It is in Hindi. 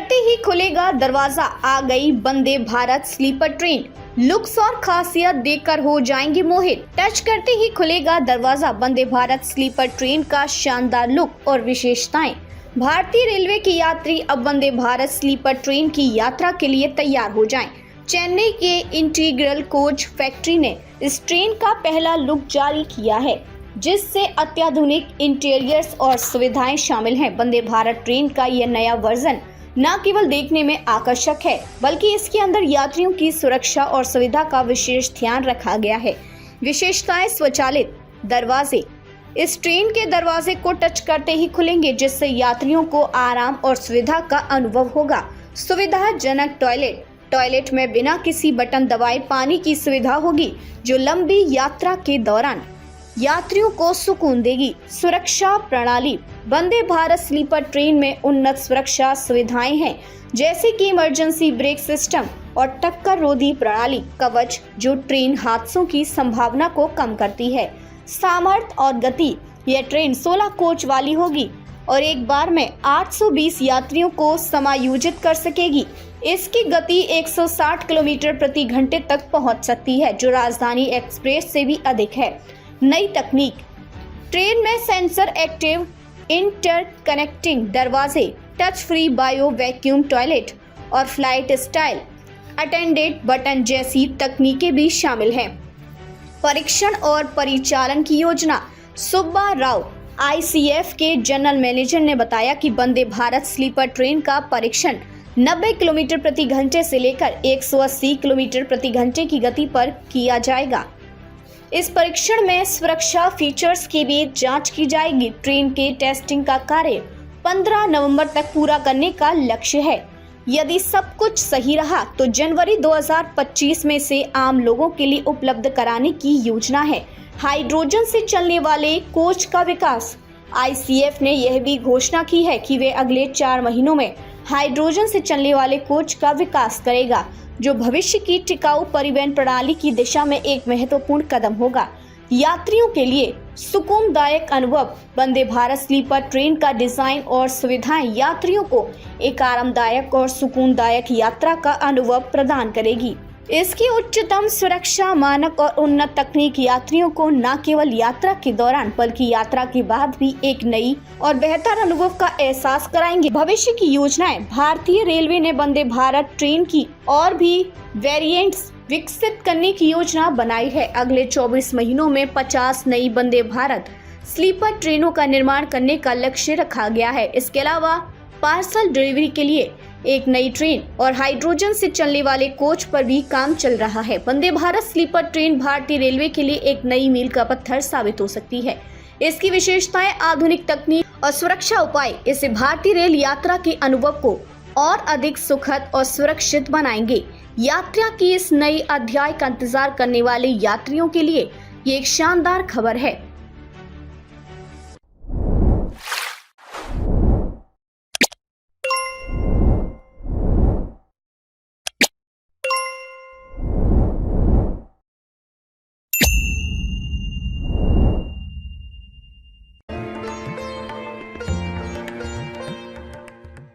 करते ही खुलेगा दरवाजा, आ गई Vande Bharat sleeper train. Looks और खासियत देखकर हो जाएंगे मोहित। टच करते ही खुलेगा दरवाजा, वंदे भारत स्लीपर ट्रेन का शानदार लुक और विशेषताएं। भारतीय रेलवे के यात्री अब वंदे भारत स्लीपर ट्रेन की यात्रा के लिए तैयार हो जाएं। चेन्नई के इंटीग्रल कोच फैक्ट्री ने इस ट्रेन का पहला लुक जारी किया है, जिससे अत्याधुनिक इंटीरियर्स और सुविधाएं शामिल हैं। वंदे भारत ट्रेन का यह नया वर्जन न केवल देखने में आकर्षक है, बल्कि इसके अंदर यात्रियों की सुरक्षा और सुविधा का विशेष ध्यान रखा गया है। विशेषताएं: स्वचालित दरवाजे। इस ट्रेन के दरवाजे को टच करते ही खुलेंगे, जिससे यात्रियों को आराम और सुविधा का अनुभव होगा। सुविधाजनक टॉयलेट में बिना किसी बटन दबाए पानी की सुविधा होगी, जो लंबी यात्रा के दौरान यात्रियों को सुकून देगी। सुरक्षा प्रणाली। वंदे भारत स्लीपर ट्रेन में उन्नत सुरक्षा सुविधाएं हैं, जैसे कि इमरजेंसी ब्रेक सिस्टम और टक्कर रोधी प्रणाली कवच, जो ट्रेन हादसों की संभावना को कम करती है। सामर्थ्य और गति। यह ट्रेन 16 कोच वाली होगी और एक बार में 820 यात्रियों को समायोजित कर सकेगी। इसकी गति 160 किलोमीटर प्रति घंटे तक पहुंच सकती है, जो राजधानी एक्सप्रेस से भी अधिक है। नई तकनीक। ट्रेन में सेंसर एक्टिव इंटरकनेक्टिंग दरवाजे, touch free bio vacuum toilet और फ्लाइट स्टाइल अटेंडेंट बटन जैसी तकनीकें भी शामिल हैं। परीक्षण और परिचालन की योजना। सुब्बा राव, ICF के जनरल मैनेजर, ने बताया कि वंदे भारत स्लीपर ट्रेन का परीक्षण 90 किलोमीटर प्रति घंटे से लेकर 180 किलोमीटर प्रति घंटे की गति पर किया जाएगा। इस परीक्षण में सुरक्षा फीचर्स की भी जांच की जाएगी। ट्रेन के टेस्टिंग का कार्य 15 नवंबर तक पूरा करने का लक्ष्य है। यदि सब कुछ सही रहा तो जनवरी 2025 में से आम लोगों के लिए उपलब्ध कराने की योजना है। हाइड्रोजन से चलने वाले कोच का विकास। ICF ने यह भी घोषणा की है कि वे अगले 4 महीनों में हाइड्रोजन से चलने वाले कोच का विकास करेगा, जो भविष्य की टिकाऊ परिवहन प्रणाली की दिशा में एक महत्वपूर्ण कदम होगा। यात्रियों के लिए सुकूनदायक अनुभव। वंदे भारत स्लीपर ट्रेन का डिजाइन और सुविधाएं यात्रियों को एक आरामदायक और सुकूनदायक यात्रा का अनुभव प्रदान करेगी। इसकी उच्चतम सुरक्षा मानक और उन्नत तकनीक यात्रियों को न केवल यात्रा के दौरान बल्कि यात्रा के बाद भी एक नई और बेहतर अनुभव का एहसास कराएंगे। भविष्य की योजनाएं। भारतीय रेलवे ने वंदे भारत ट्रेन की और भी वेरिएंट्स विकसित करने की योजना बनाई है। अगले 24 महीनों में 50 नई वंदे भारत स्लीपर ट्रेनों का निर्माण करने का लक्ष्य रखा गया है। इसके अलावा पार्सल डिलीवरी के लिए एक नई ट्रेन और हाइड्रोजन से चलने वाले कोच पर भी काम चल रहा है। वंदे भारत स्लीपर ट्रेन भारतीय रेलवे के लिए एक नई मील का पत्थर साबित हो सकती है। इसकी विशेषताएं, आधुनिक तकनीक और सुरक्षा उपाय इसे भारतीय रेल यात्रा के अनुभव को और अधिक सुखद और सुरक्षित बनाएंगे। यात्रा की इस नई अध्याय का इंतजार करने वाले यात्रियों के लिए ये एक शानदार खबर है।